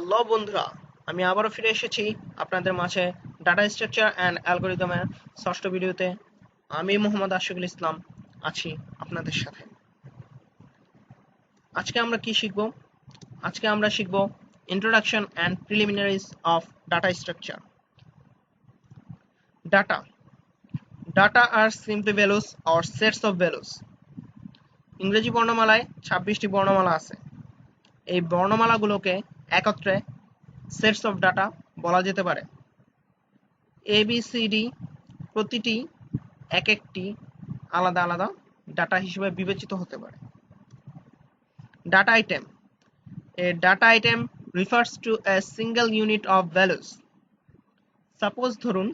Hello বন্ধুরা, আমি আবারও ফিরে এসেছি আপনাদের মাঝে ডাটা স্ট্রাকচার অ্যান্ড অ্যালগরিদমের ষষ্ঠ ভিডিওতে। আমি মোহাম্মদ আশিকুল ইসলাম আছি আপনাদের সাথে। আজকে আমরা কি শিখব? আজকে আমরা শিখব introduction and preliminaries of data structure. Data data আর simply values or sets of values. ইংরেজি বর্ণমালায় 26টি বর্ণমালা আছে। এই বর্ণমালাগুলোকে একত্রে সেটস অফ ডাটা বলা যেতে পারে। ABCD প্রতিটি এক একটি আলাদা আলাদা ডাটা হিসেবে বিবেচিত হতে পারে। Data item, a data item refers to a single unit of values. Suppose ধরুন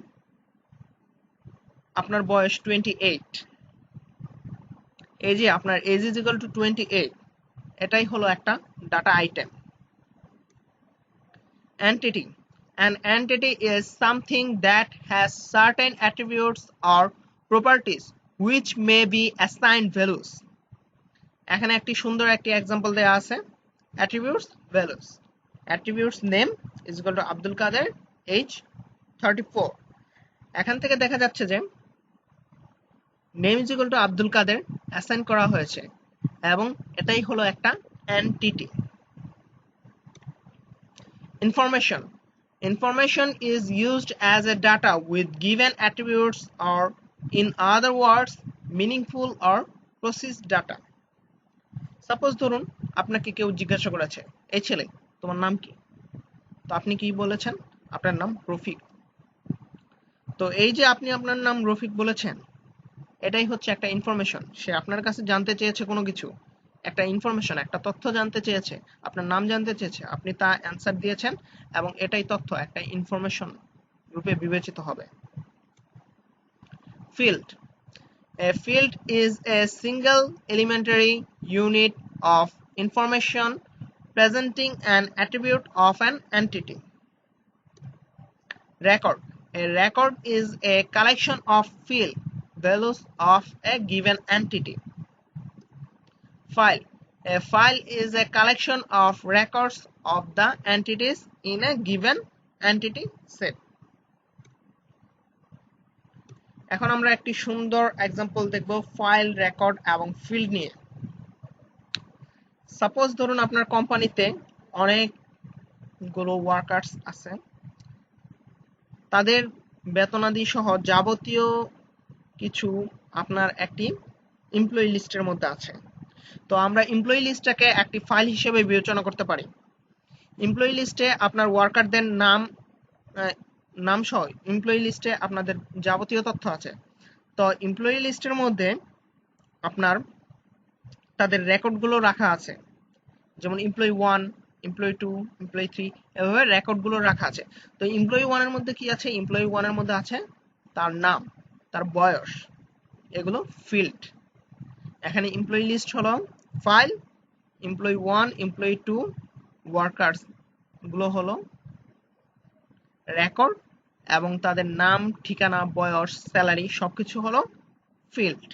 আপনার বয়স 28, এই যে আপনার এজ ইজ ইকুয়াল টু 28, এটাই হলো একটা data item. Entity, an entity is something that has certain attributes or properties which may be assigned values. এখানে একটি সুন্দর একটি एग्जांपल দেয়া আছে, attributes values. attributes name is equal to Abdul Quader, age 34. এখান থেকে দেখা যাচ্ছে যে name is equal to Abdul Kader assign করা হয়েছে এবং এটাই হলো একটা entity. Information, information is used as a data with given attributes or in other words meaningful or processed data. Suppose ধরুন আপনাকে কেউ জিজ্ঞাসা করেছে, এই ছেলে তোমার নাম কি? তো আপনি কি বলেছেন? আপনার নাম রফিক। তো এই যে আপনি আপনার নাম রফিক বলেছেন, এটাই হচ্ছে একটা ইনফরমেশন। সে আপনার কাছে জানতে চেয়েছে কোনো কিছু, একটা ইনফরমেশন, একটা তথ্য জানতে চেয়েছে, আপনার নাম জানতে চেয়েছে, আপনি তা অ্যান্সার দিয়েছেন এবং এটাই তথ্য, একটা ইনফরমেশন রূপে বিবেচিত হবে। Field, a field is a single elementary unit of information presenting an attribute of an entity. Record, a record is a collection of field values of a given entity. File, a file is a collection of records of the entities in a given entity set. এখন আমরা একটি সুন্দর example দেখব file, record এবং field নিয়ে। Suppose ধরুন আপনার কোম্পানিতে অনেকগুলো ওয়ার্কার্স আছে, তাদের বেতনাদি সহ যাবতীয় কিছু আপনার একটি এমপ্লয়ি লিস্টের মধ্যে আছে। তো আমরা এমপ্লয়ি লিস্টটাকে একটি ফাইল হিসেবে বিবেচনা করতে পারি। এমপ্লয়ি লিস্টে আপনার ওয়ার্কারদের নাম সহ এমপ্লয়ি লিস্টে আপনাদের যাবতীয় তথ্য আছে। তো এমপ্লয়ি লিস্টের মধ্যে আপনার তাদের রেকর্ডগুলো রাখা আছে, যেমন এমপ্লয়ি 1, এমপ্লয়ি 2, এমপ্লয়ি 3, এভাবে রেকর্ডগুলো রাখা আছে। তো এমপ্লয়ি 1 এর মধ্যে কি আছে? এমপ্লয়ি 1 এর মধ্যে আছে তার নাম, তার বয়স, এগুলো ফিল্ড। এখানে এমপ্লয়ি লিস্ট হলো ফাইল, এমপ্লয়ি 1, এমপ্লয়ি 2, ওয়ার্কার্স গুলো হলো রেকর্ড এবং তাদের নাম, ঠিকানা, বয়স, স্যালারি সবকিছু হলো ফিল্ড।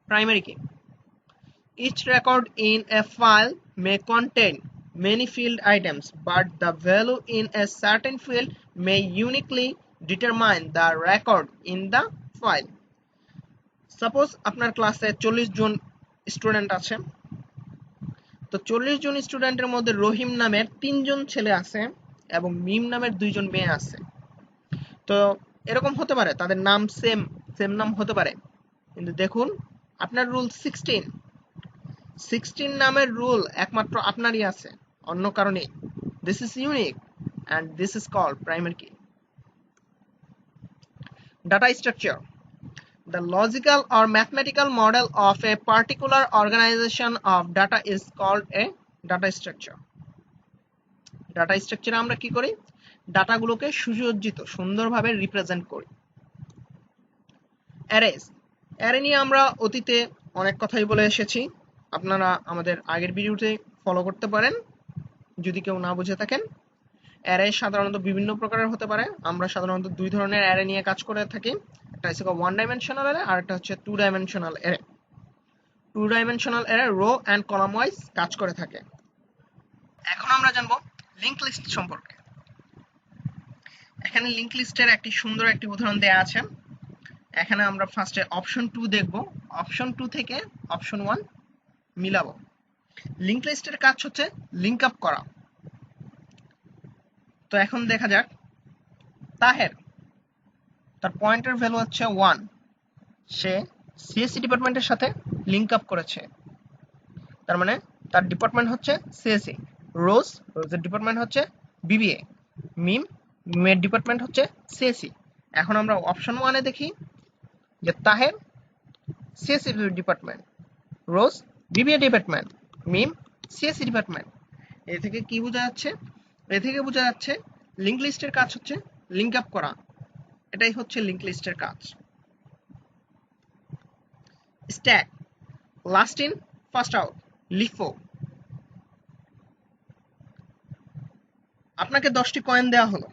প্রাইমারি কি? Each record in a file may contain many field items, but the value in a certain field may uniquely determine the record in the file. Suppose আপনার ক্লাসে 40 জন স্টুডেন্ট আছে। তো 40 জন স্টুডেন্টের মধ্যে রহিম নামের 3 জন ছেলে আছে এবং মিম নামের 2 জন মেয়ে আছে। তো এরকম হতে পারে তাদের নাম সেম নাম হতে পারে, কিন্তু দেখুন আপনার রুল 16 নামের রুল একমাত্র আপনারই আছে, অন্য কারণে। This is unique and this is called primary key. Data structure, the logical or mathematical model of a particular organization of data is called a data structure. Data স্ট্রাকচারে আমরা কি করি? ডাটাগুলোকে সুসজ্জিত, সুন্দরভাবে রিপ্রেজেন্ট করি। অ্যারেস, অ্যারে নিয়ে আমরা অতীতে অনেক কথাই বলে এসেছি, আপনারা আমাদের আগের ভিডিওতে ফলো করতে পারেন যদি কেউ না বুঝে থাকেন। অ্যারে সাধারণত বিভিন্ন প্রকারের হতে পারে। আমরা সাধারণত দুই ধরনের অ্যারে নিয়ে কাজ করে থাকি, একটা হচ্ছে ওয়ান ডাইমেনশনাল অ্যারে আর একটা হচ্ছে two dimensional array. Two dimensional array row and column wise কাজ করে থাকে। এখন আমরা জানবো লিংক লিস্ট সম্পর্কে। এখানে লিংক লিস্টের একটি সুন্দর একটি উদাহরণ দেওয়া আছে। এখানে আমরা ফার্স্টে অপশন 2 দেখব। অপশন 2 থেকে অপশন 1 মিলাবো। লিংক লিস্টের কাজ হচ্ছে লিংক আপ করা। তো এখন দেখা যাক, তাহের তার পয়েন্টের ভ্যালু হচ্ছে 1, সে সিএসসি ডিপার্টমেন্টের সাথে লিংক আপ করেছে, তার মানে তার ডিপার্টমেন্ট হচ্ছে সিএসসি। রোজের ডিপার্টমেন্ট হচ্ছে বিবিএ। মিমের ডিপার্টমেন্ট হচ্ছে সিএসসি। এখন আমরা অপশন 1-এ দেখি যে তাহের সিএসসি ডিপার্টমেন্ট, রোজ বিবিএ ডিপার্টমেন্ট, মিম সিএসসি ডিপার্টমেন্ট। এ থেকে কি বোঝা যাচ্ছে? এ থেকে বোঝা যাচ্ছে লিংক লিস্টের কাজ হচ্ছে লিংক আপ করা। এটাই হচ্ছে লিংক লিস্টের কাজ। Stack, last in first out, LIFO. আপনাকে 10টি কয়েন দেওয়া হলো।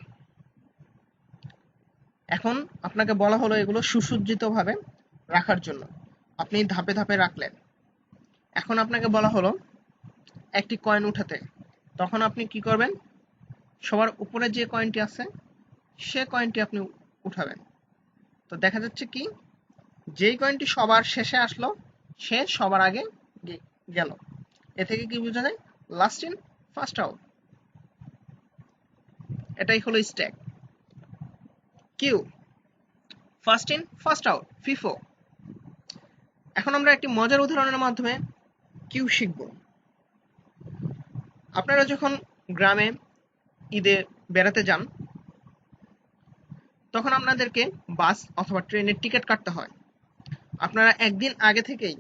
এখন আপনাকে বলা হলো এগুলো সুসজ্জিতভাবে রাখার জন্য। আপনি ধাপে ধাপে রাখলেন। এখন আপনাকে বলা হলো একটি কয়েন উঠাতে। তখন আপনি কি করবেন? সবার উপরে যে কয়েনটি আছে সে কয়েনটি আপনি উঠাবেন। তো দেখা যাচ্ছে কি, যেই কয়েনটি সবার শেষে আসলো সে সবার আগে গেল। এ থেকে কি বোঝা যায়? Last in first out. এটাই হলো stack. Queue, first in first out, FIFO. এখন আমরা একটি মজার উদাহরণের মাধ্যমে কিউ শিখব। আপনারা যখন গ্রামে ঈদে বেড়াতে যান তখন আপনাদেরকে বাস অথবা ট্রেনের টিকিট কাটতে হয়। আপনারা একদিন আগে থেকেই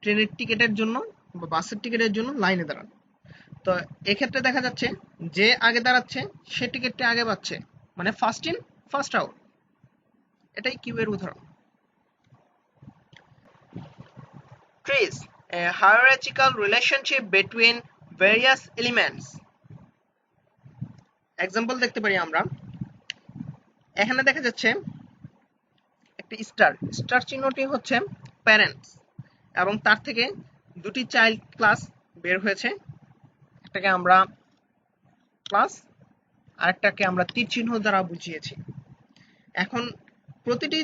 ট্রেনের টিকিটের জন্য বা বাসের টিকিটের জন্য লাইনে দাঁড়ান। তো এক্ষেত্রে দেখা যাচ্ছে যে আগে দাঁড়াচ্ছে সে টিকিটটা আগে পাচ্ছে, মানে ফার্স্ট ইন ফার্স্ট আউট। এটাই কিউ এর উদাহরণ। Trees, a hierarchical relationship between various elements. Example দেখতে পারি আমরা। এখানে দেখা যাচ্ছে একটি স্টার চিহ্নটি হচ্ছে প্যারেন্টস, এবং তার থেকে দুটি চাইল্ড ক্লাস বের হয়েছে। একটাকে আমরা ক্লাস, আরেকটাকে আমরা তীর চিহ্ন দ্বারা বুঝিয়েছি। এখন প্রতিটি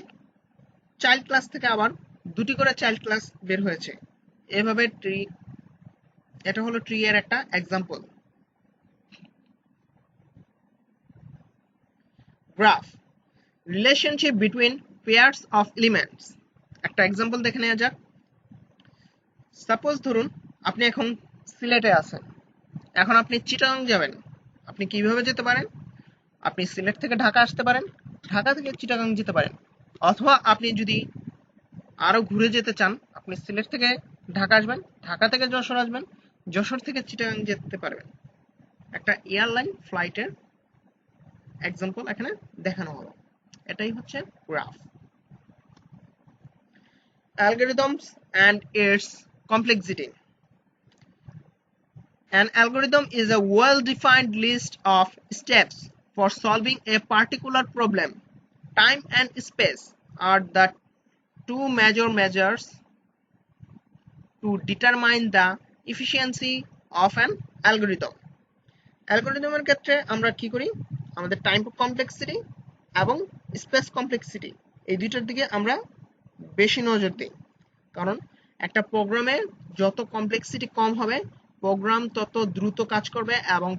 চাইল্ড ক্লাস থেকে আবার দুটি করে চাইল্ড ক্লাস বের হয়েছে। এভাবে ট্রি, এটা হলো ট্রি এর একটা example. Graph, relationship between pairs of elements. একটা এক্সাম্পল দেখে নেওয়া যাক। সাপোজ ধরুন আপনি এখন সিলেটে আছেন, এখন আপনি চিটাগাং যাবেন। আপনি কিভাবে যেতে পারেন? আপনি সিলেট থেকে ঢাকা আসতে পারেন, ঢাকা থেকে চিটাগাং যেতে পারেন, অথবা আপনি যদি আরো ঘুরে যেতে চান আপনি সিলেট থেকে ঢাকা আসবেন, ঢাকা থেকে যশোর আসবেন, যশোর থেকে চিটাগাং যেতে পারবেন। একটা এয়ারলাইন ফ্লাইটের এক্সাম্পল এখানে দেখানো হলো। এটাই হচ্ছে graph. Algorithms and its complexity. An algorithm is a well-defined list of steps for solving a particular problem. Time and space are the two major measures to determine the efficiency of an algorithm. অ্যালগরিদমের ক্ষেত্রে আমরা কি করি? আমাদের time complexity এবং space complexity, এই দুইটার দিকে আমরা বেশি নজর দিই। কারণ একটা প্রোগ্রামে যত কমপ্লেক্সিটি কম হবে প্রোগ্রাম তত দ্রুত কাজ করবে, এবং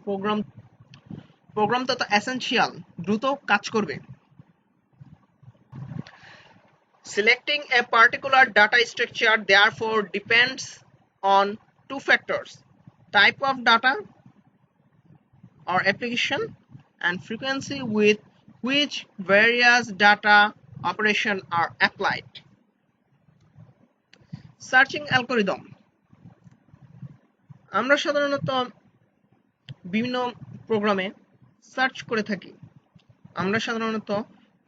প্রোগ্রাম তত এসেনশিয়াল, দ্রুত কাজ করবে। Selecting a particular data structure therefore depends on two factors: type of data or application and frequency with which various data operations are applied. Searching algorithm, আমরা সাধারণত বিভিন্ন প্রোগ্রামে সার্চ করে থাকি। আমরা সাধারণত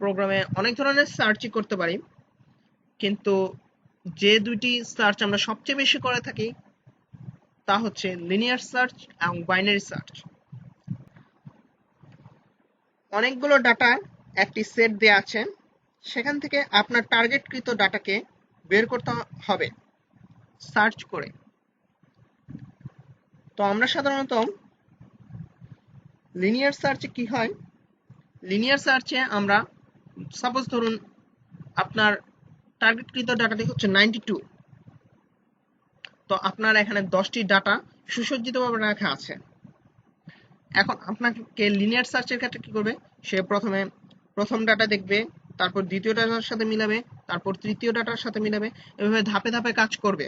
প্রোগ্রামে অনেক ধরনের সার্চই করতে পারি, কিন্তু যে দুইটি সার্চ আমরা সবচেয়ে বেশি করে থাকি তা হচ্ছে লিনিয়ার সার্চ এবং বাইনারি সার্চ। অনেকগুলো ডাটা একটি সেট দেয়া আছে, সেখান থেকে আপনার টার্গেটকৃত ডাটাকে বের করতে হবে সার্চ করে। তো আমরা সাধারণত লিনিয়ার সার্চে কি হয়, লিনিয়ার সার্চে আমরা সাপোজ ধরুন আপনার টার্গেটকৃত ডাটাটি হচ্ছে 92, তো আপনার এখানে 10টি ডাটা সুসজ্জিতভাবে রাখা আছে। এখন আপনাকে লিনিয়ার সার্চের ক্ষেত্রে কি করবে, সে প্রথমে প্রথম ডাটা দেখবে, তারপর দ্বিতীয় ডাটার সাথে মিলাবে, তারপর তৃতীয় ডাটার সাথে মিলাবে, এভাবে ধাপে ধাপে কাজ করবে।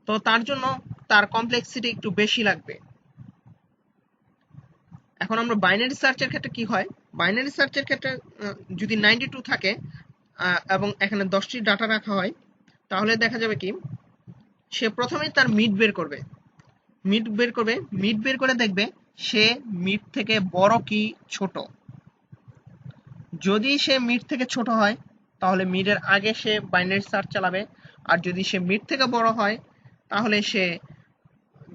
তো তার জন্য তার কমপ্লেক্সিটি একটু বেশি লাগবে। এখন আমরা বাইনারি সার্চের ক্ষেত্রে কি হয়, বাইনারি সার্চের ক্ষেত্রে যদি 92 থাকে এবং এখানে 10টি ডাটা রাখা হয়, তাহলে দেখা যাবে কি সে প্রথমেই তার মিড বের করবে, মিড বের করে দেখবে সে মিড থেকে বড় কি ছোট। যদি সে মিড থেকে ছোট হয় তাহলে মিডের আগে সে বাইনারি সার্চ চালাবে, আর যদি সে মিড থেকে বড় হয় তাহলে সে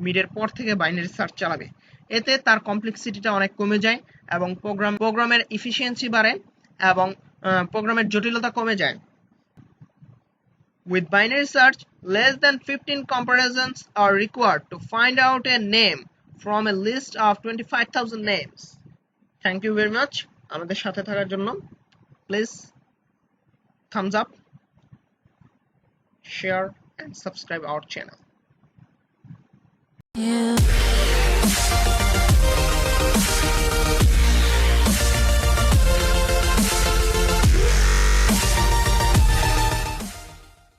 মিডের পর থেকে বাইনারি সার্চ চালাবে। এতে তার কমপ্লেক্সিটিটা অনেক কমে যায় এবং প্রোগ্রামের এফিসিয়েন্সি বাড়ে এবং প্রোগ্রামের জটিলতা কমে যায়। With binary search, less than 15 comparisons are required to find out a name from a list of 25,000 names. Thank you very much আমাদের সাথে থাকার জন্য। Please thumbs up, share and subscribe our channel.